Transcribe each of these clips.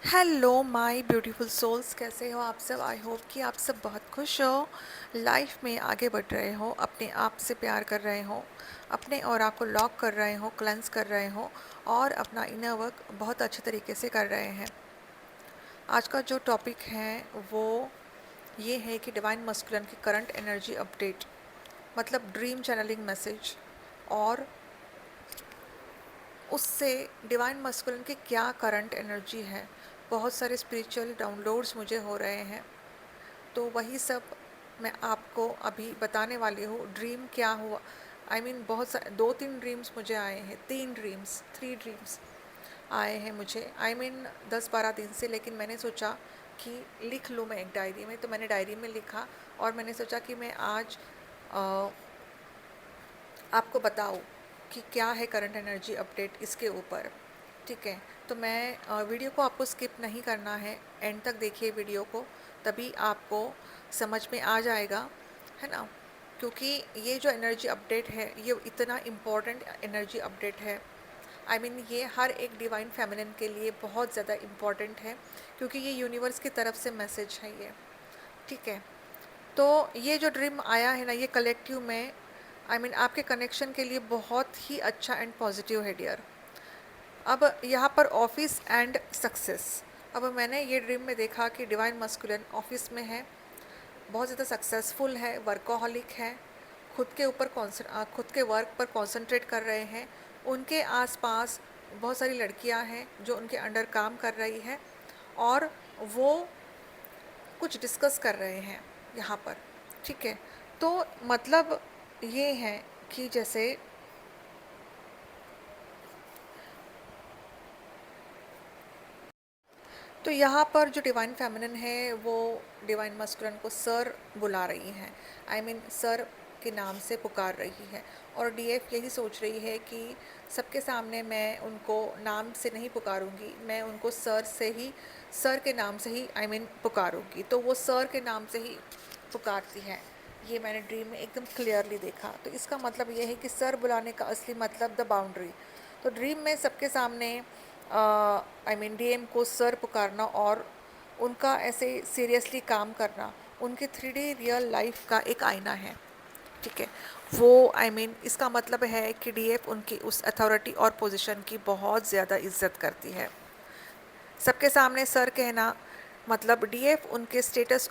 Hello my beautiful souls, कैसे हो आप सब। आई होप कि आप सब बहुत खुश हो, लाइफ में आगे बढ़ रहे हो, अपने आप से प्यार कर रहे हो, अपने ऑरा को लॉक कर रहे हो, क्लेंस कर रहे हो और अपना इनर वर्क बहुत अच्छे तरीके से कर रहे हैं। आज का जो टॉपिक है वो ये है कि डिवाइन मस्कुलिन की करंट एनर्जी अपडेट, मतलब ड्रीम चैनलिंग मैसेज, और उससे डिवाइन मस्कुलिन की क्या करंट एनर्जी है। बहुत सारे स्पिरिचुअल डाउनलोड्स मुझे हो रहे हैं, तो वही सब मैं आपको अभी बताने वाली हूँ। ड्रीम क्या हुआ, बहुत सारे 2-3 ड्रीम्स मुझे आए हैं, 3 ड्रीम्स आए हैं मुझे, 10-12 दिन से। लेकिन मैंने सोचा कि लिख लूँ मैं एक डायरी में, तो मैंने डायरी में लिखा और मैंने सोचा कि मैं आज अ, आपको बताऊँ कि क्या है करंट एनर्जी अपडेट इसके ऊपर। ठीक है, तो मैं वीडियो को आपको स्किप नहीं करना है, एंड तक देखिए वीडियो को, तभी आपको समझ में आ जाएगा, है ना। क्योंकि ये जो एनर्जी अपडेट है ये इतना इम्पोर्टेंट एनर्जी अपडेट है। ये हर एक डिवाइन फेमिनिन के लिए बहुत ज़्यादा इम्पोर्टेंट है, क्योंकि ये यूनिवर्स की तरफ से मैसेज है ये। ठीक है, तो ये जो ड्रीम आया है ना, ये कलेक्टिव में आपके कनेक्शन के लिए बहुत ही अच्छा एंड पॉजिटिव है डियर। अब यहाँ पर ऑफिस एंड सक्सेस। अब मैंने ये ड्रीम में देखा कि डिवाइन मस्कुलिन ऑफिस में है, बहुत ज़्यादा सक्सेसफुल है, वर्कोहलिक है, खुद के वर्क पर कंसंट्रेट कर रहे हैं। उनके आसपास बहुत सारी लड़कियां हैं जो उनके अंडर काम कर रही हैं, और वो कुछ डिस्कस कर रहे हैं यहाँ पर। ठीक है, तो मतलब ये है कि जैसे, तो यहाँ पर जो डिवाइन फेमिनिन है वो डिवाइन मस्कुलिन को सर बुला रही हैं, सर के नाम से पुकार रही है। और डीएफ यही सोच रही है कि सबके सामने मैं उनको नाम से नहीं पुकारूंगी, मैं उनको सर के नाम से ही पुकारूंगी। तो वो सर के नाम से ही पुकारती है। ये मैंने ड्रीम में एकदम क्लियरली देखा। तो इसका मतलब ये है कि सर बुलाने का असली मतलब द बाउंड्री। तो ड्रीम में सबके सामने डीएम को सर पुकारना और उनका ऐसे सीरियसली काम करना उनके 3D रियल लाइफ का एक आईना है। ठीक है, वो इसका मतलब है कि डीएफ उनकी उस अथॉरिटी और पोजीशन की बहुत ज़्यादा इज्जत करती है। सबके सामने सर कहना मतलब डीएफ उनके स्टेटस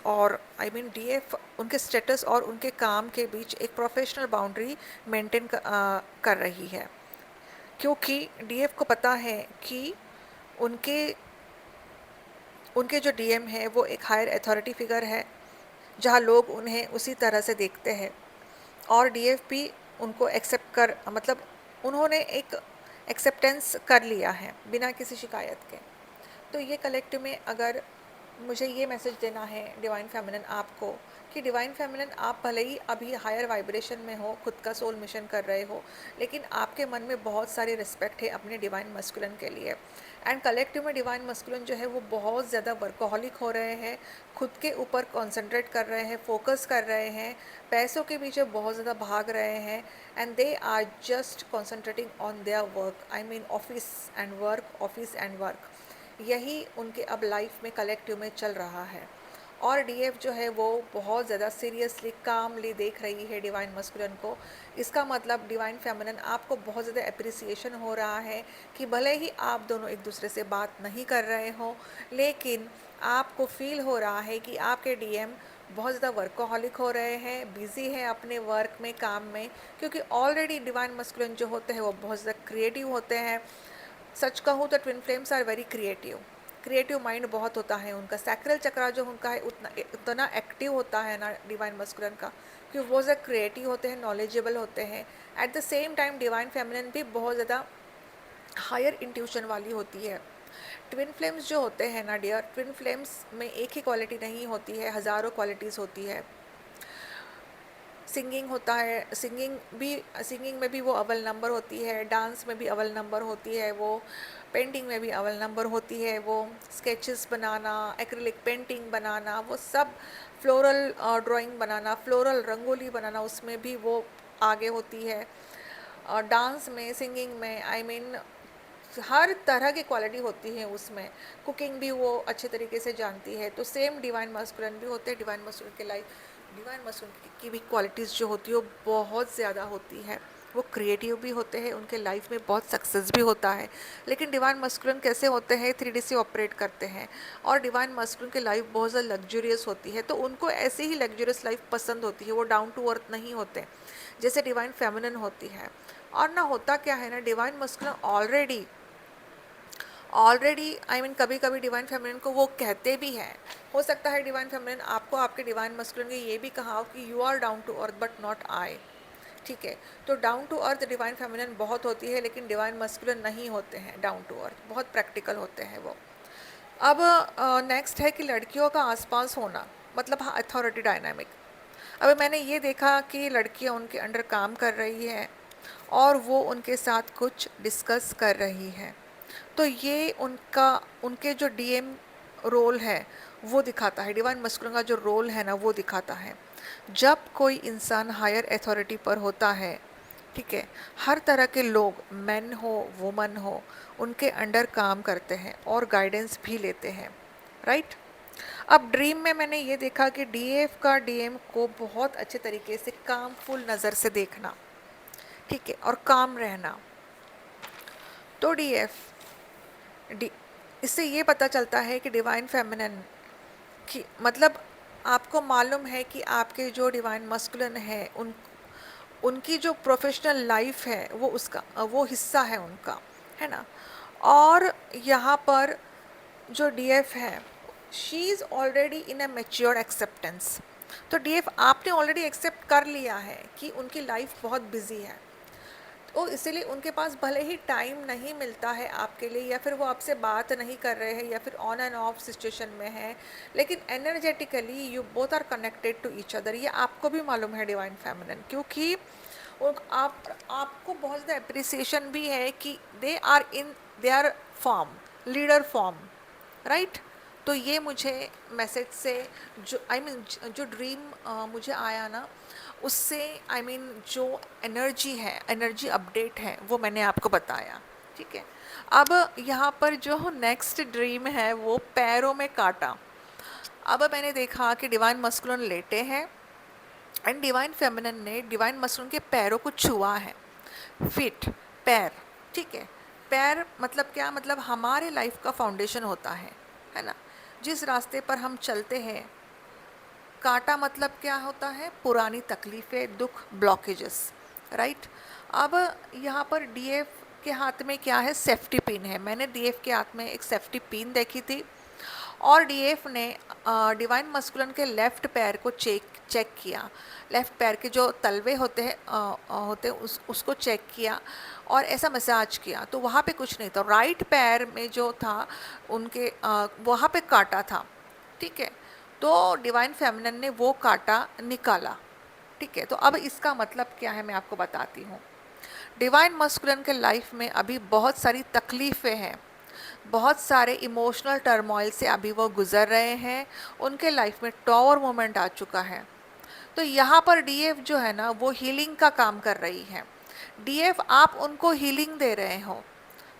और उनके काम के बीच एक प्रोफेशनल बाउंड्री मेंटेन कर रही है, क्योंकि डीएफ को पता है कि उनके उनके जो डीएम है वो एक हायर अथॉरिटी फिगर है, जहाँ लोग उन्हें उसी तरह से देखते हैं। और डीएफ भी उनको एक्सेप्ट कर मतलब उन्होंने एक एक्सेप्टेंस कर लिया है बिना किसी शिकायत के। तो ये कलेक्टिव में अगर मुझे ये मैसेज देना है डिवाइन फेमिनिन आपको, कि डिवाइन फेमिनिन आप भले ही अभी हायर वाइब्रेशन में हो, खुद का सोल मिशन कर रहे हो, लेकिन आपके मन में बहुत सारी रिस्पेक्ट है अपने डिवाइन मस्कुलिन के लिए। एंड कलेक्टिव में डिवाइन मस्कुलिन जो है वो बहुत ज़्यादा वर्कोहलिक हो रहे हैं, खुद के ऊपर कॉन्सेंट्रेट कर रहे हैं, फोकस कर रहे हैं, पैसों के पीछे बहुत ज़्यादा भाग रहे हैं, and they are just concentrating on their work, office and work. यही उनके अब लाइफ में कलेक्टिव में चल रहा है। और डीएफ जो है वो बहुत ज़्यादा सीरियसली कामली देख रही है डिवाइन मस्कुलिन को। इसका मतलब डिवाइन फेमिनिन आपको बहुत ज़्यादा अप्रिसिएशन हो रहा है कि भले ही आप दोनों एक दूसरे से बात नहीं कर रहे हो, लेकिन आपको फील हो रहा है कि आपके डीएम बहुत ज़्यादा वर्कोहलिक हो रहे हैं, बिजी हैं अपने वर्क में, काम में। क्योंकि ऑलरेडी डिवाइन मस्कुलिन जो होते हैं वो बहुत ज़्यादा क्रिएटिव होते हैं। सच कहूँ तो twin flames are very creative, creative mind बहुत होता है उनका। सैक्रल चक्रा जो उनका है उतना एक्टिव होता है ना डिवाइन मस्कुलिन का, क्योंकि वो ज़्यादा क्रिएटिव होते हैं, नॉलेजेबल होते हैं। At the same time divine feminine भी बहुत ज़्यादा हायर इंट्यूशन वाली होती है। ट्विन फ्लेम्स जो होते हैं ना डियर, ट्विन फ्लेम्स में एक ही क्वालिटी नहीं होती है, हज़ारों क्वालिटीज़ होती है। सिंगिंग होता है, सिंगिंग में भी वो अव्वल नंबर होती है, डांस में भी अव्वल नंबर होती है वो, पेंटिंग में भी अव्वल नंबर होती है वो, स्केचेस बनाना, एक्रिलिक पेंटिंग बनाना, वो सब, फ्लोरल ड्राइंग बनाना, फ्लोरल रंगोली बनाना, उसमें भी वो आगे होती है। और डांस में, सिंगिंग में, हर तरह की क्वालिटी होती है उसमें, कुकिंग भी वो अच्छे तरीके से जानती है। तो सेम डिवाइन मस्कुलिन भी होते हैं। डिवाइन मस्कुलिन के लाइफ, डिवाइन मस्कुलिन की भी क्वालिटीज़ जो होती है वो बहुत ज़्यादा होती है। वो क्रिएटिव भी होते हैं, उनके लाइफ में बहुत सक्सेस भी होता है। लेकिन डिवाइन मस्कुलिन कैसे होते हैं, 3D से ऑपरेट करते हैं, और डिवाइन मस्कुलिन की लाइफ बहुत ज़्यादा लग्जूरियस होती है, तो उनको ऐसे ही लग्जूरियस लाइफ पसंद होती है। वो डाउन टू अर्थ नहीं होते जैसे डिवाइन फेमिनिन होती है। और ना होता क्या है ना, divine masculine already I mean कभी कभी डिवाइन फेमिनिन को वो कहते भी हैं। हो सकता है डिवाइन फेमिनिन आपको आपके डिवाइन मस्कुलिन ने ये भी कहा हो कि you are down to earth but not I. ठीक है, तो down to earth divine feminine बहुत होती है, लेकिन डिवाइन मस्कुलिन नहीं होते हैं डाउन टू अर्थ, बहुत प्रैक्टिकल होते हैं वो। अब नेक्स्ट है कि लड़कियों का आसपास होना, मतलब हाँ, अथॉरिटी डायनामिक। अब मैंने ये देखा कि लड़कियां उनके अंडर काम कर रही है और वो उनके साथ कुछ डिस्कस कर रही है, तो ये उनका, उनके जो डीएम रोल है वो दिखाता है। डिवाइन मस्कुलिन का जो रोल है ना वो दिखाता है। जब कोई इंसान हायर अथॉरिटी पर होता है, ठीक है, हर तरह के लोग, मेन हो वुमन हो, उनके अंडर काम करते हैं और गाइडेंस भी लेते हैं, राइट। अब ड्रीम में मैंने ये देखा कि डीएफ का डीएम को बहुत अच्छे तरीके से कामफुल नज़र से देखना, ठीक है, और काम रहना। तो डी इससे ये पता चलता है कि डिवाइन फेमिनिन की मतलब, आपको मालूम है कि आपके जो डिवाइन मस्कुलिन है उनकी जो प्रोफेशनल लाइफ है वो उसका वो हिस्सा है उनका, है ना। और यहाँ पर जो डीएफ है, she is already in a mature acceptance. तो डीएफ आपने ऑलरेडी एक्सेप्ट कर लिया है कि उनकी लाइफ बहुत बिजी है, तो इसीलिए उनके पास भले ही टाइम नहीं मिलता है आपके लिए, या फिर वो आपसे बात नहीं कर रहे हैं, या फिर ऑन एंड ऑफ सिचुएशन में है, लेकिन energetically you both are connected to each other. ये आपको भी मालूम है डिवाइन फेमिनिन, क्योंकि आपको बहुत ज़्यादा अप्रिसिएशन भी है कि they are in their form, leader form, right. तो ये मुझे मैसेज से, जो आई मीन जो ड्रीम मुझे आया ना, उससे आई मीन जो एनर्जी है, एनर्जी अपडेट है, वो मैंने आपको बताया, ठीक है। अब यहाँ पर जो नेक्स्ट ड्रीम है वो पैरों में कांटा। अब मैंने देखा कि डिवाइन मस्कुलिन लेटे हैं एंड डिवाइन फेमिनिन ने डिवाइन मस्कुलिन के पैरों को छुआ है। फिट, पैर, ठीक है। पैर मतलब क्या, मतलब हमारे लाइफ का फाउंडेशन होता है ना, जिस रास्ते पर हम चलते हैं। कांटा मतलब क्या होता है, पुरानी तकलीफ़ें, दुख, ब्लॉकेजेस, राइट। अब यहाँ पर डीएफ के हाथ में क्या है, सेफ्टी पिन है। मैंने डीएफ के हाथ में एक सेफ्टी पिन देखी थी, और डीएफ ने डिवाइन मस्कुलिन के लेफ़्ट पैर को चेक किया। लेफ़्ट पैर के जो तलवे होते हैं उसको चेक किया और ऐसा मसाज किया, तो वहाँ पे कुछ नहीं था। राइट पैर में जो था उनके वहाँ पे काटा था, ठीक है। तो डिवाइन फेमिनिन ने वो काटा निकाला, ठीक है। तो अब इसका मतलब क्या है मैं आपको बताती हूँ। डिवाइन मस्कुलिन के लाइफ में अभी बहुत सारी तकलीफ़ें हैं, बहुत सारे इमोशनल टर्मोइल से अभी वो गुजर रहे हैं, उनके लाइफ में टॉवर मोमेंट आ चुका है। तो यहाँ पर डीएफ जो है ना वो हीलिंग का काम कर रही है। डीएफ आप उनको हीलिंग दे रहे हो,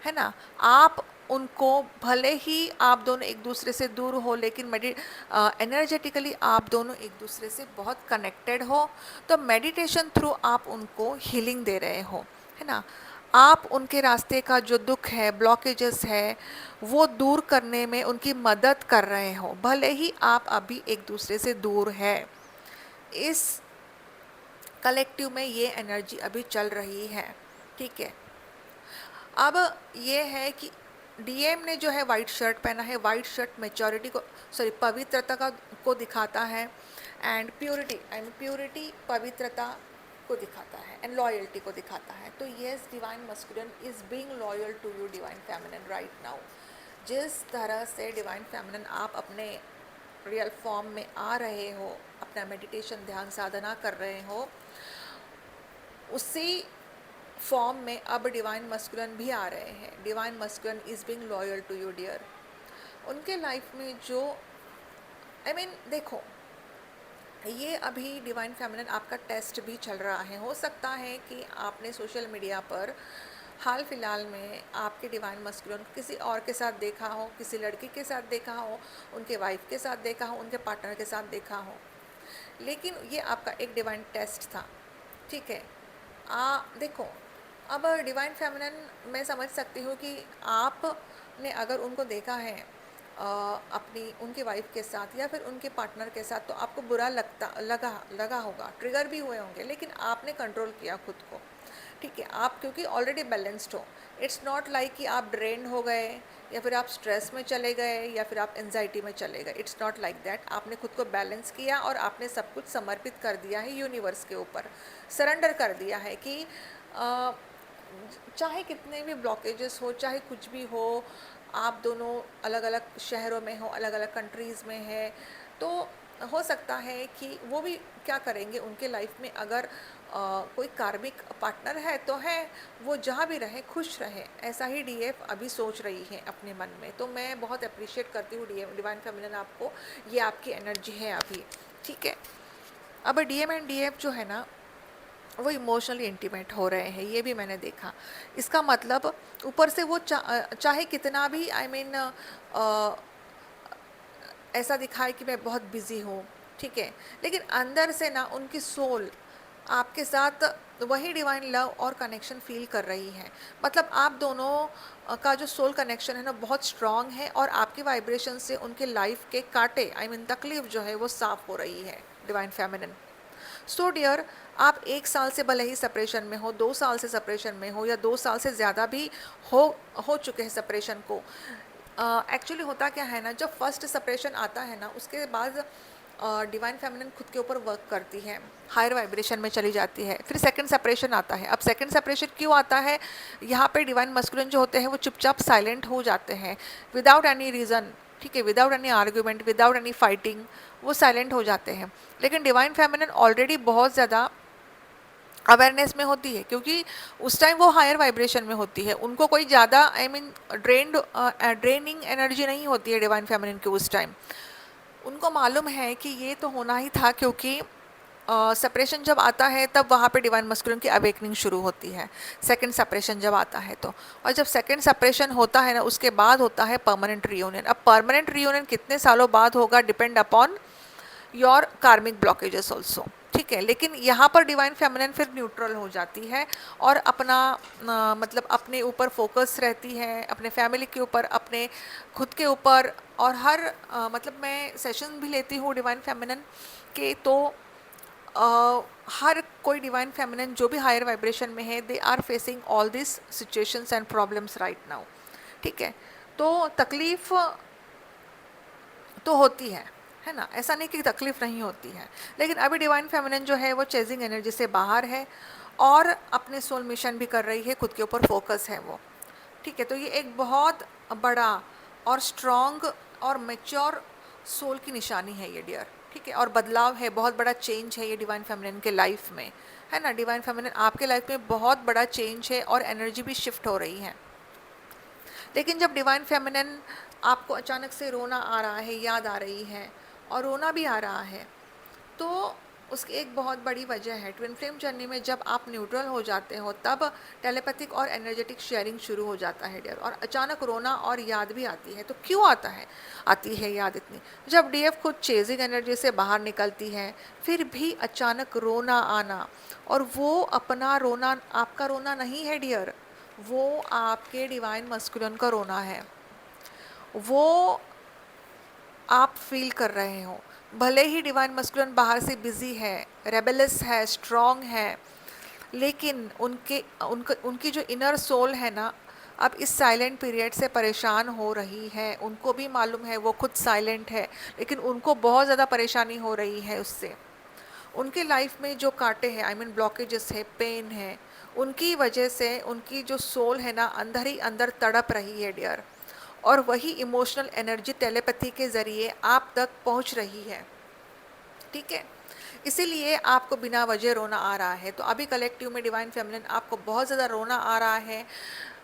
है ना। आप उनको, भले ही आप दोनों एक दूसरे से दूर हो, लेकिन एनर्जेटिकली आप दोनों एक दूसरे से बहुत कनेक्टेड हो, तो मेडिटेशन थ्रू आप उनको हीलिंग दे रहे हो, है ना। आप उनके रास्ते का जो दुख है, ब्लॉकेजेस है, वो दूर करने में उनकी मदद कर रहे हो, भले ही आप अभी एक दूसरे से दूर है। इस कलेक्टिव में ये एनर्जी अभी चल रही है, ठीक है। अब ये है कि डीएम ने जो है वाइट शर्ट पहना है। वाइट शर्ट मेच्योरिटी को, सॉरी, पवित्रता को दिखाता है, एंड प्योरिटी एंड प्योरिटी, पवित्रता को दिखाता है, एंड लॉयल्टी को दिखाता है। तो yes, divine masculine is being loyal to you divine feminine right now. जिस तरह से डिवाइन फेमिनिन आप अपने रियल फॉर्म में आ रहे हो, अपना मेडिटेशन, ध्यान साधना कर रहे हो, उसी फॉर्म में अब डिवाइन मस्कुलिन भी आ रहे हैं। Divine masculine is being loyal to you dear. उनके लाइफ में जो आई मीन देखो, ये अभी डिवाइन फेमिनिन आपका टेस्ट भी चल रहा है। हो सकता है कि आपने सोशल मीडिया पर हाल फिलहाल में आपके डिवाइन मस्कुलिन किसी और के साथ देखा हो, किसी लड़की के साथ देखा हो, उनके वाइफ के साथ देखा हो, उनके पार्टनर के साथ देखा हो, लेकिन ये आपका एक डिवाइन टेस्ट था, ठीक है। देखो, अब डिवाइन फेमिनिन मैं समझ सकती हूँ कि आपने अगर उनको देखा है अपनी उनके वाइफ के साथ या फिर उनके पार्टनर के साथ, तो आपको बुरा लगा होगा, ट्रिगर भी हुए होंगे, लेकिन आपने कंट्रोल किया खुद को, ठीक है। आप क्योंकि ऑलरेडी बैलेंस्ड हो, इट्स नॉट लाइक कि आप ड्रेन हो गए या फिर आप स्ट्रेस में चले गए या फिर आप एंजाइटी में चले गए, इट्स नॉट लाइक दैट। आपने खुद को बैलेंस किया और आपने सब कुछ समर्पित कर दिया है यूनिवर्स के ऊपर, सरेंडर कर दिया है कि अ, चाहे कितने भी ब्लॉकेजेस हो, चाहे कुछ भी हो, आप दोनों अलग अलग शहरों में हो, अलग अलग कंट्रीज़ में है, तो हो सकता है कि वो भी क्या करेंगे उनके लाइफ में, अगर कोई कार्मिक पार्टनर है तो है, वो जहाँ भी रहे खुश रहे, ऐसा ही डीएफ अभी सोच रही है अपने मन में। तो मैं बहुत अप्रिशिएट करती हूँ डीएम डिवाइन फेमिनिन आपको, ये आपकी एनर्जी है अभी, ठीक है। अब डीएम एंड डीएफ जो है ना, वो इमोशनली इंटीमेट हो रहे हैं, ये भी मैंने देखा। इसका मतलब ऊपर से वो चाहे कितना भी ऐसा दिखाए कि मैं बहुत बिजी हूँ, ठीक है, लेकिन अंदर से ना उनकी सोल आपके साथ वही डिवाइन लव और कनेक्शन फील कर रही है। मतलब आप दोनों का जो सोल कनेक्शन है ना, बहुत स्ट्रांग है, और आपकी वाइब्रेशन से उनके लाइफ के कांटे तकलीफ जो है वो साफ हो रही है डिवाइन फेमिनिन। सो डियर, आप 1 साल से भले ही सेपरेशन में हो, 2 साल से सेपरेशन में हो, या 2 साल से ज़्यादा भी हो चुके हैं सेपरेशन को। एक्चुअली होता क्या है ना, जब फर्स्ट सेपरेशन आता है ना, उसके बाद डिवाइन फेमिनिन खुद के ऊपर वर्क करती है, हायर वाइब्रेशन में चली जाती है, फिर सेकंड सेपरेशन आता है। अब सेकंड सेपरेशन क्यों आता है, यहाँ पे डिवाइन मस्कुलिन जो होते हैं वो चुपचाप साइलेंट हो जाते हैं विदाउट एनी रीज़न, ठीक है, without any argument, without any fighting, वो साइलेंट हो जाते हैं। लेकिन डिवाइन फेमिनिन ऑलरेडी बहुत ज़्यादा अवेयरनेस में होती है, क्योंकि उस टाइम वो हायर वाइब्रेशन में होती है, उनको कोई ज़्यादा ड्रेनिंग एनर्जी नहीं होती है डिवाइन फेमिनिन की उस टाइम। उनको मालूम है कि ये तो होना ही था, क्योंकि सेपरेशन जब आता है तब वहाँ पे डिवाइन मस्कुलिन की अवेकनिंग शुरू होती है, सेकंड सेपरेशन जब आता है तो। और जब सेकंड सेपरेशन होता है ना, उसके बाद होता है परमानेंट रियूनियन। अब परमानेंट रियूनियन कितने सालों बाद होगा, डिपेंड अपॉन योर कार्मिक ब्लॉकेजेस ऑल्सो, ठीक है। लेकिन यहाँ पर डिवाइन फेमिनिन फिर न्यूट्रल हो जाती है और अपना मतलब अपने ऊपर फोकस रहती है, अपने फैमिली के ऊपर, अपने खुद के ऊपर। और हर मतलब मैं सेशन भी लेती हूँ डिवाइन फेमिनिन के, तो हर कोई डिवाइन फेमिनिन जो भी हायर वाइब्रेशन में है, they are facing all this situations and problems right now, ठीक है। तो तकलीफ तो होती है ना, ऐसा नहीं कि तकलीफ नहीं होती है, लेकिन अभी डिवाइन फेमिनिन जो है वो चेजिंग एनर्जी से बाहर है और अपने सोल मिशन भी कर रही है, खुद के ऊपर फोकस है वो, ठीक है। तो ये एक बहुत बड़ा और स्ट्रॉन्ग और मेच्योर सोल की निशानी है ये डियर, ठीक है। और बदलाव है, बहुत बड़ा चेंज है ये डिवाइन फेमिनिन के लाइफ में, है ना। डिवाइन फेमिनिन आपके लाइफ में बहुत बड़ा चेंज है और एनर्जी भी शिफ्ट हो रही है। लेकिन जब डिवाइन फेमिनिन आपको अचानक से रोना आ रहा है, याद आ रही है और रोना भी आ रहा है, तो उसकी एक बहुत बड़ी वजह है, ट्विन फ्लेम जर्नी में जब आप न्यूट्रल हो जाते हो तब टेलीपैथिक और एनर्जेटिक शेयरिंग शुरू हो जाता है डियर, और अचानक रोना और याद भी आती है। तो क्यों आता है, आती है याद इतनी, जब डीएफ खुद चेजिंग एनर्जी से बाहर निकलती है, फिर भी अचानक रोना आना, और वो अपना रोना आपका रोना नहीं है डियर, वो आपके डिवाइन मस्कुलिन का रोना है, वो आप फील कर रहे हो। भले ही डिवाइन मस्कुलिन बाहर से बिजी है, रेबेलस है, स्ट्रॉन्ग है, लेकिन उनकी जो इनर सोल है ना, अब इस साइलेंट पीरियड से परेशान हो रही है। उनको भी मालूम है वो खुद साइलेंट है, लेकिन उनको बहुत ज़्यादा परेशानी हो रही है उससे। उनके लाइफ में जो कांटे हैं, ब्लॉकेजेस है, पेन है, उनकी वजह से उनकी जो सोल है ना, अंदर ही अंदर तड़प रही है डियर, और वही इमोशनल एनर्जी टेलीपैथी के ज़रिए आप तक पहुंच रही है, ठीक है। इसीलिए आपको बिना वजह रोना आ रहा है। तो अभी कलेक्टिव में डिवाइन फेमिनिन आपको बहुत ज़्यादा रोना आ रहा है,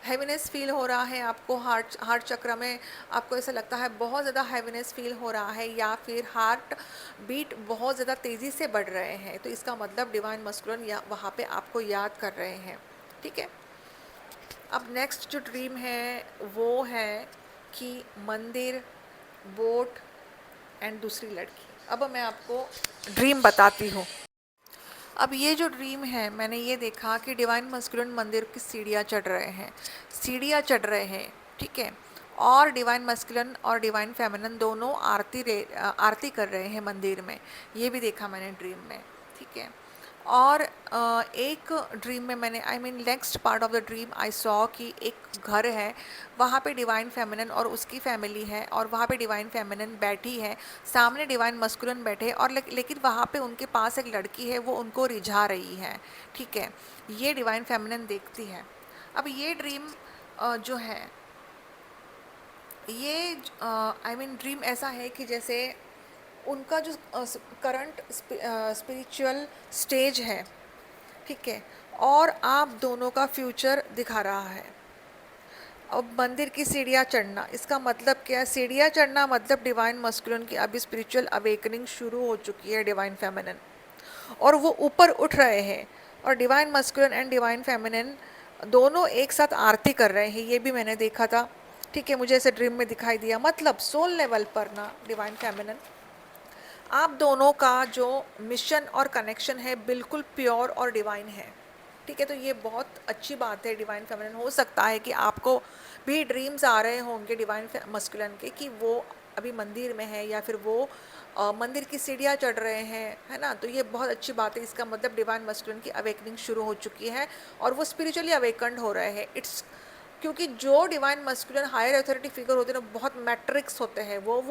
हैवीनेस फील हो रहा है आपको, हार्ट चक्र में आपको ऐसा लगता है बहुत ज़्यादा हैवीनेस फील हो रहा है, या फिर हार्ट बीट बहुत ज़्यादा तेज़ी से बढ़ रहे हैं। तो इसका मतलब डिवाइन मस्कुलिन या वहाँ पे आपको याद कर रहे हैं, ठीक है। अब नेक्स्ट जो ड्रीम है वो है कि मंदिर, बोट एंड दूसरी लड़की। अब मैं आपको ड्रीम बताती हूँ। अब ये जो ड्रीम है, मैंने ये देखा कि डिवाइन मस्कुलिन मंदिर की सीढ़ियाँ चढ़ रहे हैं, सीढ़ियाँ चढ़ रहे हैं, ठीक है। और डिवाइन मस्कुलिन और डिवाइन फेमिनिन दोनों आरती कर रहे हैं मंदिर में, ये भी देखा मैंने ड्रीम में, ठीक है। और एक ड्रीम में मैंने next part of the dream I saw कि एक घर है, वहाँ पे डिवाइन फेमिनिन और उसकी फैमिली है, और वहाँ पे डिवाइन फेमिनिन बैठी है, सामने डिवाइन मस्कुलिन बैठे, और लेकिन वहाँ पे उनके पास एक लड़की है, वो उनको रिझा रही है, ठीक है। ये डिवाइन फेमिनिन देखती है। अब ये ड्रीम जो है, ये ड्रीम ऐसा है कि जैसे उनका जो करंट स्पिरिचुअल स्टेज है, ठीक है, और आप दोनों का फ्यूचर दिखा रहा है। अब मंदिर की सीढ़ियाँ चढ़ना, इसका मतलब क्या है? सीढ़ियाँ चढ़ना मतलब डिवाइन मस्कुलिन की अभी स्पिरिचुअल अवेकनिंग शुरू हो चुकी है, डिवाइन फेमिनिन, और वो ऊपर उठ रहे हैं, और divine masculine and divine feminine दोनों एक साथ आरती कर रहे हैं, ये भी मैंने देखा था, ठीक है। मुझे ऐसे ड्रीम में दिखाई दिया। मतलब सोल लेवल पर ना डिवाइन फेमिनिन, आप दोनों का जो मिशन और कनेक्शन है बिल्कुल प्योर और डिवाइन है, ठीक है। तो ये बहुत अच्छी बात है डिवाइन फेमिनिन। हो सकता है कि आपको भी ड्रीम्स आ रहे होंगे डिवाइन मस्कुलिन के कि वो अभी मंदिर में है, या फिर वो मंदिर की सीढ़ियाँ चढ़ रहे हैं, है ना। तो ये बहुत अच्छी बात है। इसका मतलब डिवाइन मस्कुलिन की अवेकनिंग शुरू हो चुकी है, और वो स्पिरिचुअली अवेकन्ड हो रहे हैं। इट्स क्योंकि जो divine masculine higher authority figure होते हैं ना, बहुत मैट्रिक्स होते हैं, वो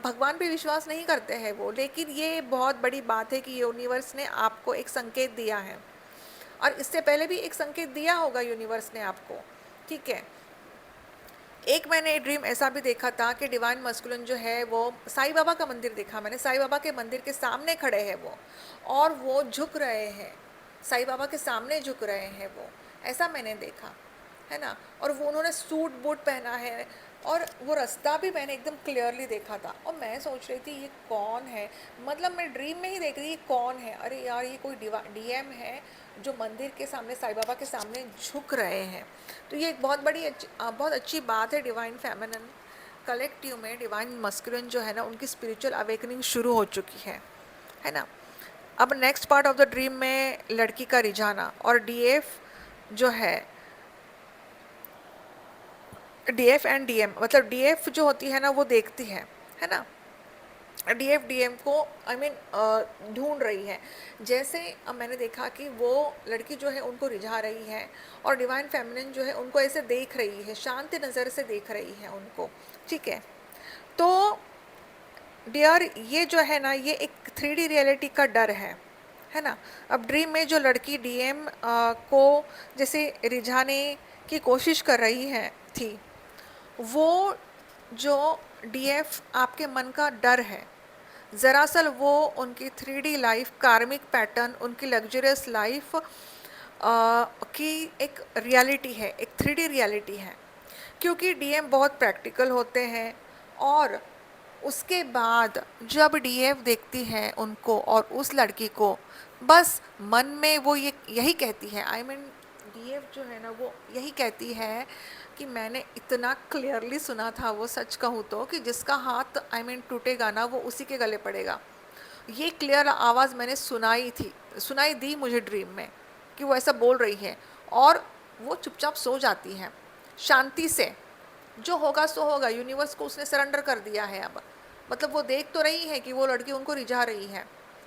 भगवान पे विश्वास नहीं करते हैं वो, लेकिन ये बहुत बड़ी बात है कि यूनिवर्स ने आपको एक संकेत दिया है, और इससे पहले भी एक संकेत दिया होगा यूनिवर्स ने आपको, ठीक है। एक मैंने ड्रीम ऐसा भी देखा था कि डिवाइन मस्कुलिन जो है वो साईं बाबा का मंदिर देखा मैंने, साईं बाबा के मंदिर के सामने खड़े हैं वो, और वो झुक रहे हैं, साईं बाबा के सामने झुक रहे हैं वो, ऐसा मैंने देखा, है ना। और वो उन्होंने सूट बूट पहना है, और वो रास्ता भी मैंने एकदम क्लियरली देखा था, और मैं सोच रही थी ये कौन है, मतलब मैं ड्रीम में ही देख रही ये कौन है, अरे यार ये कोई डीएम है जो मंदिर के सामने साईं बाबा के सामने झुक रहे हैं। तो ये एक बहुत अच्छी बात है। डिवाइन फेमिनिन कलेक्टिव में डिवाइन मस्कुलिन जो है ना, उनकी स्पिरिचुअल अवेकनिंग शुरू हो चुकी है ना। अब next part of the dream में लड़की का रिझाना, और डीएफ जो डीएफ एंड डीएम, मतलब डीएफ जो होती है ना वो देखती है ना, डीएफ डीएम को ढूंढ रही है। जैसे अब मैंने देखा कि वो लड़की जो है उनको रिझा रही है, और डिवाइन फेमिनिन जो है उनको ऐसे देख रही है, शांत नज़र से देख रही है उनको, ठीक है। तो डियर, ये जो है ना, ये एक 3D रियलिटी का डर है ना। अब ड्रीम में जो लड़की डीएम को जैसे रिझाने की कोशिश कर रही है थी, वो जो डीएफ आपके मन का डर है, दरअसल वो उनकी 3D लाइफ, कार्मिक पैटर्न, उनकी लग्जरियस लाइफ की एक रियलिटी है, एक 3D रियलिटी है। क्योंकि डीएम बहुत प्रैक्टिकल होते हैं, और उसके बाद जब डीएफ देखती है उनको और उस लड़की को, बस मन में वो ये यही कहती है, डीएफ जो है ना वो यही कहती है कि मैंने इतना क्लियरली सुना था, वो सच कहूँ तो, कि जिसका हाथ टूटेगा ना वो उसी के गले पड़ेगा। ये क्लियर आवाज़ मैंने सुनाई दी मुझे ड्रीम में कि वो ऐसा बोल रही है, और वो चुपचाप सो जाती है शांति से। जो होगा सो होगा, यूनिवर्स को उसने सरेंडर कर दिया है अब। मतलब वो देख तो रही है कि वो लड़की उनको रिझा रही है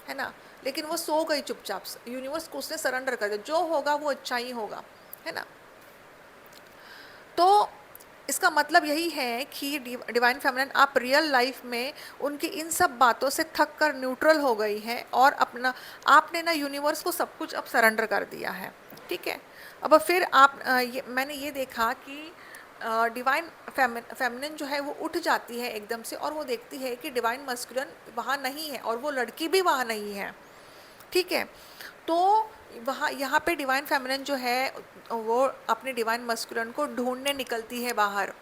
ना, लेकिन वो सो गई चुपचाप, यूनिवर्स को उसने सरेंडर कर दिया, जो होगा वो अच्छा ही होगा, है ना। तो इसका मतलब यही है कि डिवाइन फेमिनिन आप रियल लाइफ में उनकी इन सब बातों से थक कर न्यूट्रल हो गई है, और अपना आपने ना यूनिवर्स को सब कुछ अब सरेंडर कर दिया है, ठीक है। अब फिर मैंने ये देखा कि डिवाइन फेमिनिन जो है वो उठ जाती है एकदम से, और वो देखती है कि डिवाइन मस्कुलिन वहाँ नहीं है, और वो लड़की भी वहाँ नहीं है, ठीक है। तो वहाँ यहाँ पे डिवाइन फेमिनिन जो है वो अपने डिवाइन मस्कुलिन को ढूंढने निकलती है बाहर,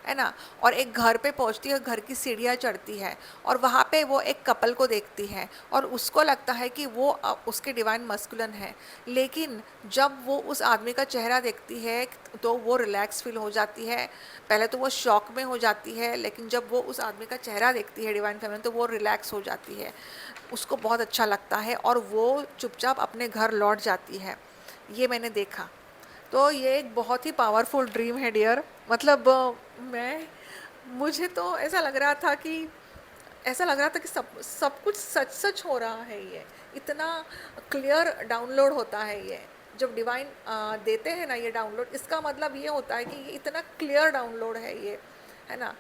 है ना। और एक घर पे पहुंचती है, घर की सीढ़ियाँ चढ़ती है और वहाँ पे वो एक कपल को देखती है और उसको लगता है कि वो उसके डिवाइन मस्कुलिन है। लेकिन जब वो उस आदमी का चेहरा देखती है तो वो रिलैक्स फील हो जाती है। पहले तो वो शॉक में हो जाती है, लेकिन जब वो उस आदमी का चेहरा देखती है डिवाइन फेमिनिन तो वो रिलैक्स हो जाती है, उसको बहुत अच्छा लगता है और वो चुपचाप अपने घर लौट जाती है। ये मैंने देखा। तो ये एक बहुत ही पावरफुल ड्रीम है डियर। मतलब मैं मुझे तो ऐसा लग रहा था कि सब सब कुछ सच सच हो रहा है। ये इतना क्लियर डाउनलोड होता है ये, जब डिवाइन देते हैं ना ये डाउनलोड, इसका मतलब ये होता है कि ये इतना क्लियर डाउनलोड है ये, है ना।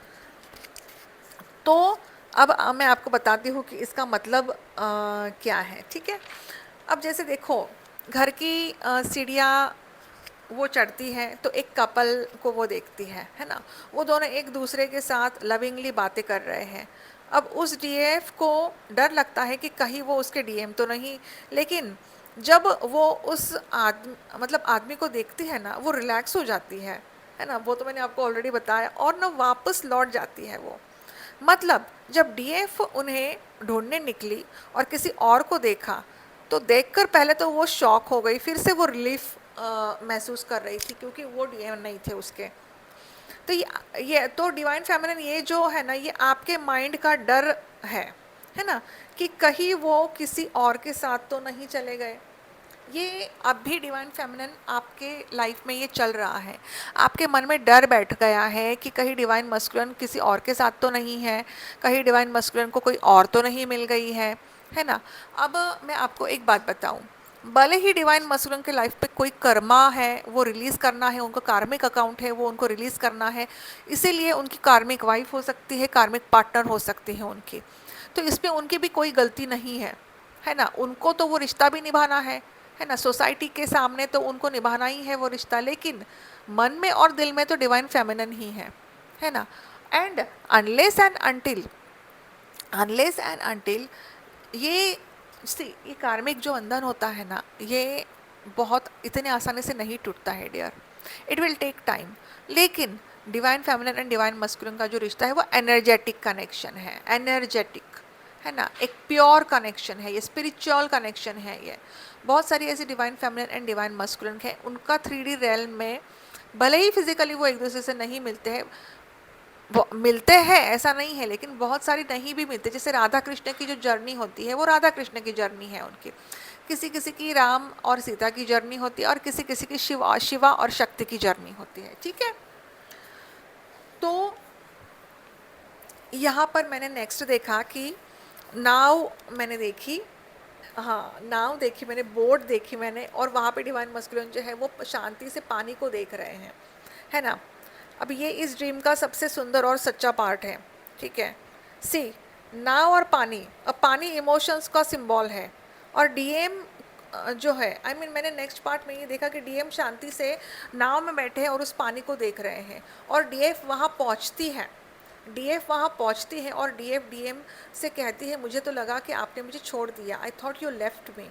तो अब मैं आपको बताती हूँ कि इसका मतलब क्या है, ठीक है। अब जैसे देखो, घर की सीढ़ियाँ वो चढ़ती है तो एक कपल को वो देखती है ना। वो दोनों एक दूसरे के साथ लविंगली बातें कर रहे हैं। अब उस डीएफ को डर लगता है कि कहीं वो उसके डीएम तो नहीं, लेकिन जब वो उस आदमी को देखती है ना, वो रिलैक्स हो जाती है ना। वो तो मैंने आपको ऑलरेडी बताया, और ना वापस लौट जाती है वो। मतलब जब डीएफ उन्हें ढूंढने निकली और किसी और को देखा तो देखकर पहले तो वो शॉक हो गई, फिर से वो रिलीफ महसूस कर रही थी क्योंकि वो डीएम नहीं थे उसके। तो ये तो डिवाइन फेमिनिन ये जो है ना, ये आपके माइंड का डर है ना, कि कहीं वो किसी और के साथ तो नहीं चले गए। ये अब भी डिवाइन फेमिनिन आपके लाइफ में ये चल रहा है। आपके मन में डर बैठ गया है कि कहीं डिवाइन मस्कुलिन किसी और के साथ तो नहीं है, कहीं डिवाइन मस्कुलिन को कोई और तो नहीं मिल गई है ना। अब मैं आपको एक बात बताऊं, भले ही डिवाइन मस्कुलिन के लाइफ पे कोई कर्मा है वो रिलीज़ करना है, उनका कार्मिक अकाउंट है वो उनको रिलीज़ करना है, इसीलिए उनकी कार्मिक वाइफ हो सकती है, कार्मिक पार्टनर हो सकती है उनकी। तो इसमें उनकी भी कोई गलती नहीं है ना। उनको तो वो रिश्ता भी निभाना है ना। सोसाइटी के सामने तो उनको निभाना ही है वो रिश्ता, लेकिन मन में और दिल में तो डिवाइन फेमिनिन ही है ना। एंड अनलेस एंड अनटिल ये ये कार्मिक जो बंधन होता है ना, ये बहुत इतने आसानी से नहीं टूटता है dear. It will take time. लेकिन divine feminine and divine masculine का जो रिश्ता है वो एनर्जेटिक कनेक्शन है, है ना। एक प्योर कनेक्शन है, ये स्पिरिचुअल कनेक्शन है। ये बहुत सारी ऐसी divine feminine and divine masculine है, उनका 3D रेल्म में भले ही फिजिकली वो एक दूसरे से नहीं मिलते हैं, वो मिलते हैं ऐसा नहीं है, लेकिन बहुत सारी नहीं भी मिलते। जैसे राधा कृष्ण की जो जर्नी होती है वो राधा कृष्ण की जर्नी है उनकी, किसी किसी की राम और सीता की जर्नी होती है, और किसी किसी की शिवा और शक्ति की जर्नी होती है, ठीक है। तो यहाँ पर मैंने नेक्स्ट देखा कि नाव मैंने देखी, हाँ नाव देखी मैंने, बोट देखी मैंने, और वहाँ पे डिवाइन मस्कुलिन जो है वो शांति से पानी को देख रहे हैं, है ना। अब ये इस ड्रीम का सबसे सुंदर और सच्चा पार्ट है, ठीक है। सी, नाव और पानी, अब पानी इमोशंस का सिंबल है, और डीएम जो है मैंने नेक्स्ट पार्ट में ये देखा कि डीएम शांति से नाव में बैठे हैं और उस पानी को देख रहे हैं, और डीएफ वहाँ पहुँचती है और डीएम से कहती है मुझे तो लगा कि आपने मुझे छोड़ दिया, I thought you left me.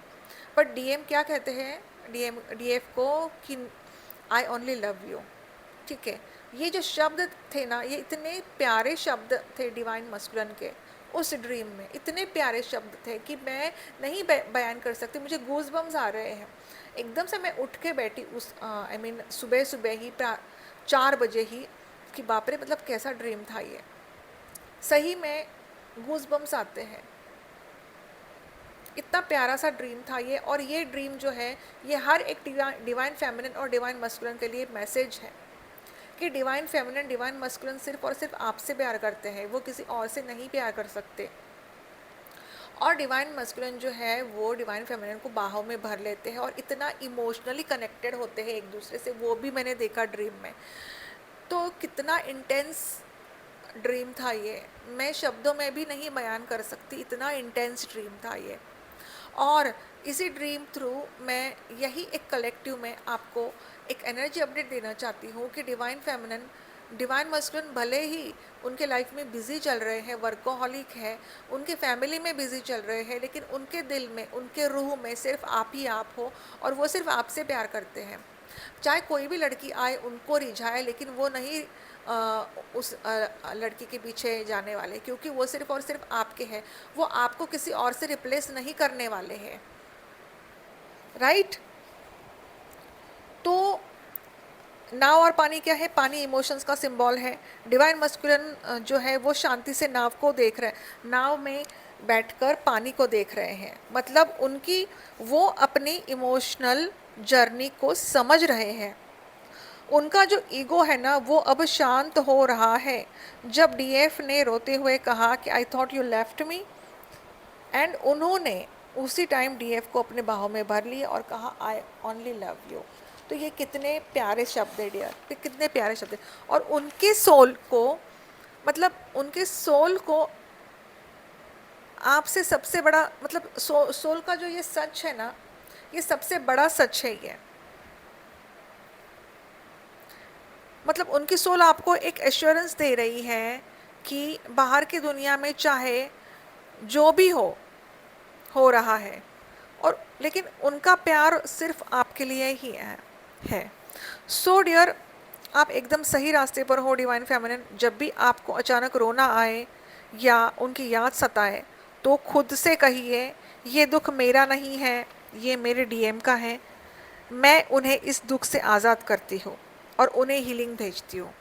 But DM क्या कहते हैं डीएफ को कि आई ओनली लव यू, ठीक है। ये जो शब्द थे ना, ये इतने प्यारे शब्द थे डिवाइन मस्कुलिन के उस ड्रीम में, इतने प्यारे शब्द थे कि मैं नहीं बयान कर सकती। मुझे गूज बम्स आ रहे हैं। एकदम से मैं उठ के बैठी उस सुबह सुबह ही 4 बजे ही, कि बाप रे मतलब कैसा ड्रीम था ये। सही में गूज बम्स आते हैं, इतना प्यारा सा ड्रीम था ये। और ये ड्रीम जो है ये हर एक डिवाइन फेमिनिन और डिवाइन मस्कुलिन के लिए मैसेज है कि डिवाइन फेमिनिन डिवाइन मस्कुलिन सिर्फ और सिर्फ आपसे प्यार करते हैं, वो किसी और से नहीं प्यार कर सकते। और डिवाइन मस्कुलिन जो है वो डिवाइन फेमिनिन को बाहों में भर लेते हैं और इतना इमोशनली कनेक्टेड होते हैं एक दूसरे से, वो भी मैंने देखा ड्रीम में। तो कितना इंटेंस ड्रीम था ये, मैं शब्दों में भी नहीं बयान कर सकती, इतना इंटेंस ड्रीम था ये। और इसी ड्रीम थ्रू मैं यही एक कलेक्टिव में आपको एक एनर्जी अपडेट देना चाहती हूँ कि डिवाइन फेमिनिन डिवाइन मस्कुलिन भले ही उनके लाइफ में बिज़ी चल रहे हैं, वर्कोहॉलिक है, उनके फैमिली में बिज़ी चल रहे हैं, लेकिन उनके दिल में उनके रूह में सिर्फ आप ही आप हो, और वो सिर्फ आपसे प्यार करते हैं। चाहे कोई भी लड़की आए उनको रिझाए, लेकिन वो नहीं उस लड़की के पीछे जाने वाले, क्योंकि वो सिर्फ और सिर्फ आपके हैं, वो आपको किसी और से रिप्लेस नहीं करने वाले हैं, राइट। तो नाव और पानी क्या है? पानी इमोशंस का सिंबल है। डिवाइन मस्कुलिन जो है वो शांति से नाव को देख रहे हैं, नाव में बैठकर पानी को देख रहे हैं, मतलब उनकी वो अपनी इमोशनल जर्नी को समझ रहे हैं। उनका जो ईगो है ना वो अब शांत हो रहा है। जब डीएफ ने रोते हुए कहा कि I thought you left me, and उन्होंने उसी टाइम डीएफ को अपने बाहों में भर लिया और कहा आई ओनली लव यू। तो ये कितने प्यारे शब्द है डियर, ये कितने प्यारे शब्द है। और उनके सोल को, मतलब उनके सोल को आपसे सबसे बड़ा, मतलब सोल का जो ये सच है ना, ये सबसे बड़ा सच है ये। मतलब उनकी सोल आपको एक एश्योरेंस दे रही है कि बाहर की दुनिया में चाहे जो भी हो रहा है, और लेकिन उनका प्यार सिर्फ आपके लिए ही है। सो डियर, आप एकदम सही रास्ते पर हो डिवाइन फेमिनिन। जब भी आपको अचानक रोना आए या उनकी याद सताए तो खुद से कहिए ये दुख मेरा नहीं है, ये मेरे डीएम का है। मैं उन्हें इस दुख से आज़ाद करती हूँ और उन्हें हीलिंग भेजती हूँ।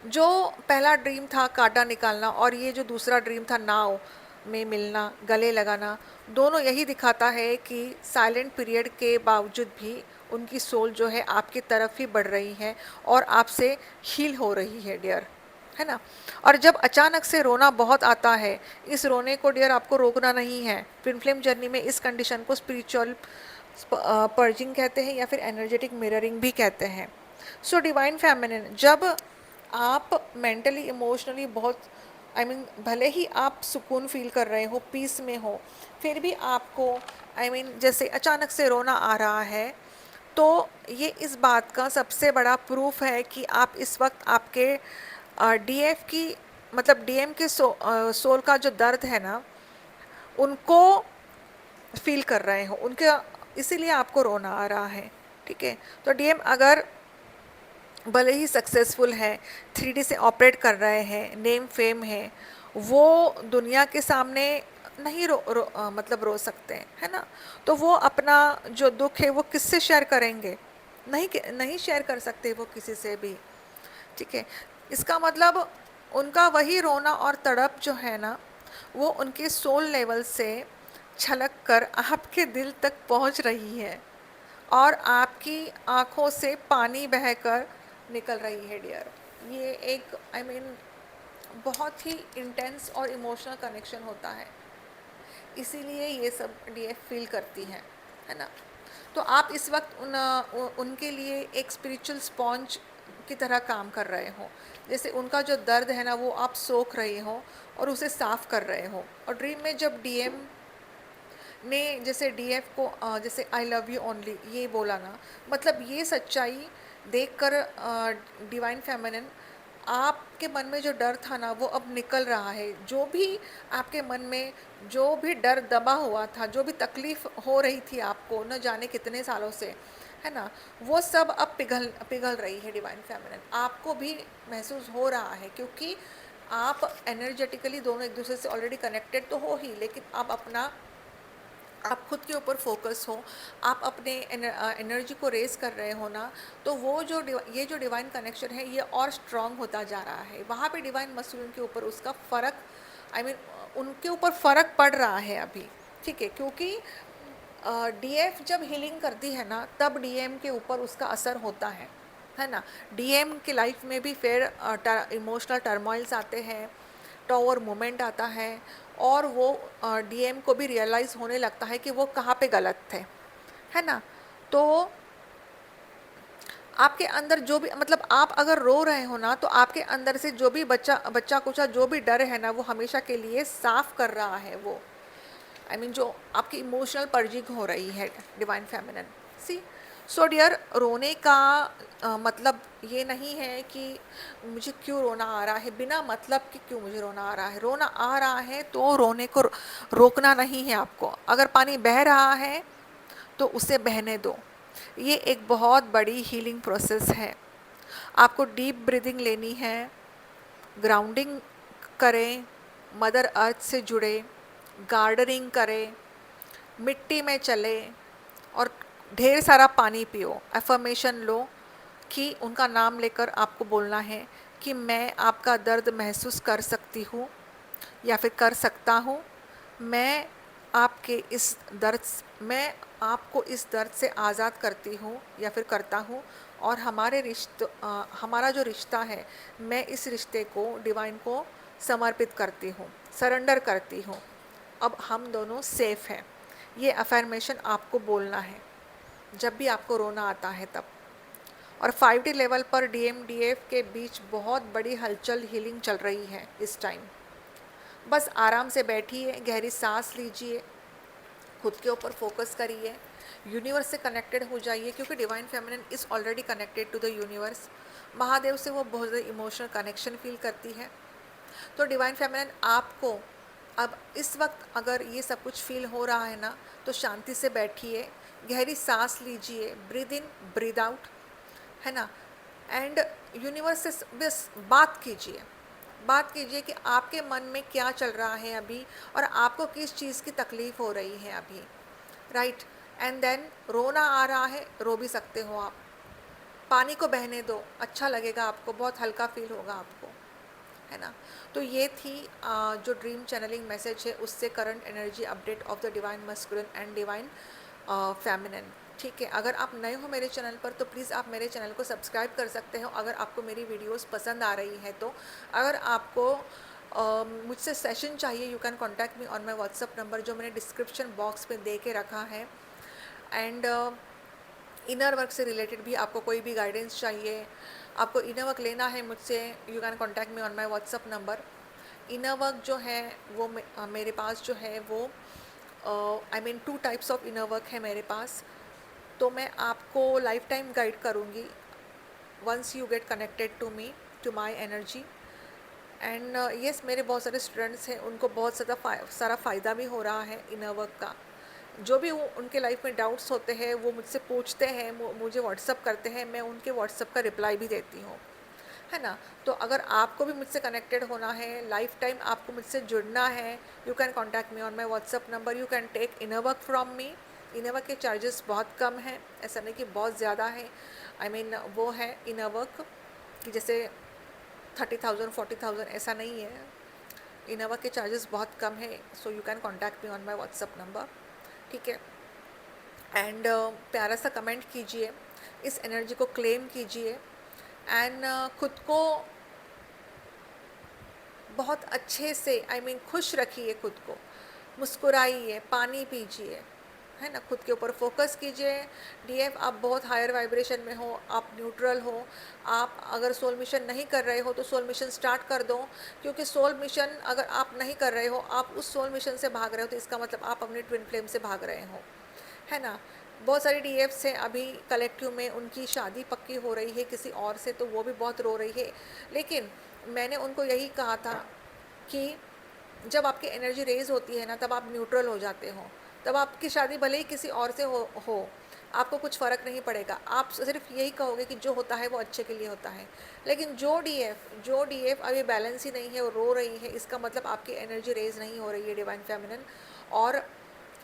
जो पहला ड्रीम था कांटा निकालना, और ये जो दूसरा ड्रीम था नाव में मिलना, गले लगाना, दोनों यही दिखाता है कि साइलेंट पीरियड के बावजूद भी उनकी सोल जो है आपकी तरफ ही बढ़ रही है और आपसे हील हो रही है डियर, है ना। और जब अचानक से रोना बहुत आता है, इस रोने को डियर आपको रोकना नहीं है। ट्विन फ्लेम जर्नी में इस कंडीशन को स्पिरिचुअल पर्जिंग कहते हैं या फिर एनर्जेटिक मिररिंग भी कहते हैं। सो डिवाइन फेमिनिन, जब आप मेंटली इमोशनली बहुत भले ही आप सुकून फील कर रहे हो, पीस में हो, फिर भी आपको जैसे अचानक से रोना आ रहा है, तो ये इस बात का सबसे बड़ा प्रूफ है कि आप इस वक्त आपके डीएफ की, मतलब डीएम के सोल का जो दर्द है ना, उनको फील कर रहे हो उनके, इसीलिए आपको रोना आ रहा है, ठीक है। तो डीएम अगर भले ही सक्सेसफुल है, 3D से ऑपरेट कर रहे हैं, नेम फेम है, वो दुनिया के सामने नहीं मतलब रो सकते हैं, है ना। तो वो अपना जो दुख है वो किससे शेयर करेंगे? नहीं शेयर कर सकते वो किसी से भी, ठीक है। इसका मतलब उनका वही रोना और तड़प जो है ना, वो उनके सोल लेवल से छलक कर आपके दिल तक पहुंच रही है और आपकी आँखों से पानी बहकर निकल रही है डियर। ये एक बहुत ही इंटेंस और इमोशनल कनेक्शन होता है, इसीलिए ये सब डीएफ फील करती हैं, है ना। तो आप इस वक्त उनके लिए एक स्पिरिचुअल स्पॉन्ज की तरह काम कर रहे हो। जैसे उनका जो दर्द है ना वो आप सोख रहे हो और उसे साफ कर रहे हो। और ड्रीम में जब डीएम ने जैसे डीएफ को जैसे आई लव यू ओनली ये बोला ना, मतलब ये सच्चाई देखकर डिवाइन फेमिनिन, आपके मन में जो डर था ना वो अब निकल रहा है। जो भी आपके मन में जो भी डर दबा हुआ था, जो भी तकलीफ़ हो रही थी आपको न जाने कितने सालों से, है ना, वो सब अब पिघल रही है डिवाइन फेमिनिन। आपको भी महसूस हो रहा है क्योंकि आप एनर्जेटिकली दोनों एक दूसरे से ऑलरेडी कनेक्टेड तो हो ही, लेकिन आप खुद के ऊपर फोकस हो, आप अपने एनर्जी को रेस कर रहे हो ना, तो वो जो ये जो डिवाइन कनेक्शन है ये और स्ट्रांग होता जा रहा है। वहाँ पे डिवाइन मस्कुलिन के ऊपर उसका फ़र्क, उनके ऊपर फ़र्क पड़ रहा है अभी, ठीक है। क्योंकि डीएफ जब हीलिंग करती है ना तब डीएम के ऊपर उसका असर होता है ना। डीएम के लाइफ में भी फिर इमोशनल टर्मोइल्स आते हैं, टावर मोमेंट आता है, और वो डीएम को भी रियलाइज़ होने लगता है कि वो कहाँ पे गलत थे, है ना। तो आपके अंदर जो भी, मतलब आप अगर रो रहे हो ना तो आपके अंदर से जो भी बच्चा कुचा जो भी डर है ना वो हमेशा के लिए साफ कर रहा है वो, जो आपकी इमोशनल पर्जिंग हो रही है डिवाइन फेमिनिन सी। सो डियर, रोने का मतलब ये नहीं है कि मुझे क्यों रोना आ रहा है, बिना मतलब कि क्यों मुझे रोना आ रहा है। रोना आ रहा है तो रोने को रोकना नहीं है आपको। अगर पानी बह रहा है तो उसे बहने दो। ये एक बहुत बड़ी हीलिंग प्रोसेस है। आपको डीप ब्रीदिंग लेनी है, ग्राउंडिंग करें, मदर अर्थ से जुड़े, गार्डनिंग करें, मिट्टी में चले और ढेर सारा पानी पियो। अफर्मेशन लो कि उनका नाम लेकर आपको बोलना है कि मैं आपका दर्द महसूस कर सकती हूँ या फिर कर सकता हूँ। मैं आपके इस दर्द मैं आपको इस दर्द से आज़ाद करती हूँ या फिर करता हूँ, और हमारा जो रिश्ता है, मैं इस रिश्ते को डिवाइन को समर्पित करती हूँ, सरेंडर करती हूँ। अब हम दोनों सेफ हैं। ये अफर्मेशन आपको बोलना है जब भी आपको रोना आता है तब। और 5D लेवल पर DMDF के बीच बहुत बड़ी हलचल हीलिंग चल रही है इस टाइम। बस आराम से बैठिए, गहरी सांस लीजिए, खुद के ऊपर फोकस करिए, यूनिवर्स से कनेक्टेड हो जाइए, क्योंकि divine feminine is already connected to the universe. Mahadev से वो बहुत ज़्यादा इमोशनल कनेक्शन फील करती है। तो डिवाइन फेमिनिन आपको अब इस वक्त अगर ये सब कुछ फील हो रहा है ना, तो शांति से बैठिए, गहरी सांस लीजिए, ब्रीद इन ब्रीद आउट, है ना, एंड यूनिवर्स से बस बात कीजिए कि आपके मन में क्या चल रहा है अभी, और आपको किस चीज़ की तकलीफ़ हो रही है अभी, राइट। एंड देन रोना आ रहा है, रो भी सकते हो आप, पानी को बहने दो, अच्छा लगेगा आपको, बहुत हल्का फील होगा आपको, है ना। तो ये थी जो ड्रीम चैनलिंग मैसेज है, उससे current energy update of the divine masculine and divine feminine. ठीक है, अगर आप नए हो मेरे चैनल पर तो प्लीज़ आप मेरे चैनल को सब्सक्राइब कर सकते हो अगर आपको मेरी वीडियोस पसंद आ रही है तो। अगर आपको मुझसे सेशन चाहिए, you can contact me on my WhatsApp number, जो मैंने डिस्क्रिप्शन बॉक्स में दे के रखा है। एंड इनर वर्क से रिलेटेड भी आपको कोई भी गाइडेंस चाहिए, आपको इनर वर्क लेना है मुझसे, you can contact me on my WhatsApp number. Inner work जो है वो मेरे पास जो है वो I mean 2 types of inner work है मेरे पास। तो मैं आपको लाइफ टाइम गाइड करूँगी once you get connected to me, to my energy. And yes, मेरे बहुत सारे स्टूडेंट्स हैं, उनको बहुत सारा फ़ायदा भी हो रहा है इनर वर्क का। जो भी उनके लाइफ में डाउट्स होते हैं वो मुझसे पूछते हैं, मुझे व्हाट्सअप करते हैं, मैं उनके व्हाट्सअप का रिप्लाई भी देती हूँ, है ना। तो अगर आपको भी मुझसे कनेक्टेड होना है, लाइफ टाइम आपको मुझसे जुड़ना है, you can contact me on my WhatsApp number, you can take inner work from me. Inner work के चार्जेस बहुत कम हैं, ऐसा नहीं कि बहुत ज़्यादा है। आई मीन वो है इनर वर्क कि जैसे 30,000 40,000 ऐसा नहीं है। इनर वर्क के चार्जेस बहुत कम है, so you can contact me on my WhatsApp number, ठीक है। एंड प्यारा सा कमेंट कीजिए, इस एनर्जी को क्लेम कीजिए, एंड खुद को बहुत अच्छे से आई मीन खुश रखिए, खुद को मुस्कुराइए, पानी पीजिए, है ना, खुद के ऊपर फोकस कीजिए। डीएफ, आप बहुत हायर वाइब्रेशन में हो, आप न्यूट्रल हो, आप अगर सोल मिशन नहीं कर रहे हो तो सोल मिशन स्टार्ट कर दो, क्योंकि सोल मिशन अगर आप नहीं कर रहे हो, आप उस सोल मिशन से भाग रहे हो, तो इसका मतलब आप अपनी ट्विन फ्लेम से भाग रहे हो, है ना। बहुत सारी डीएफ्स हैं अभी कलेक्टिव में, उनकी शादी पक्की हो रही है किसी और से, तो वो भी बहुत रो रही है। लेकिन मैंने उनको यही कहा था कि जब आपकी एनर्जी रेज होती है ना, तब आप न्यूट्रल हो जाते हो, तब आपकी शादी भले ही किसी और से हो आपको कुछ फ़र्क नहीं पड़ेगा। आप सिर्फ यही कहोगे कि जो होता है वो अच्छे के लिए होता है। लेकिन जो डीएफ अभी बैलेंस ही नहीं है, वो रो रही है, इसका मतलब आपकी एनर्जी रेज नहीं हो रही है डिवाइन फेमिनिन, और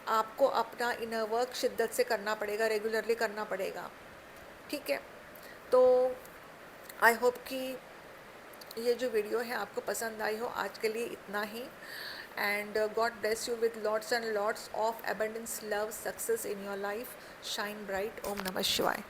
आपको अपना इनर वर्क शिद्दत से करना पड़ेगा, रेगुलरली करना पड़ेगा, ठीक है। तो आई होप कि ये जो वीडियो है आपको पसंद आई हो। आज के लिए इतना ही, and God bless you with lots and lots of abundance, love, success in your life. Shine bright. ओम नमः शिवाय।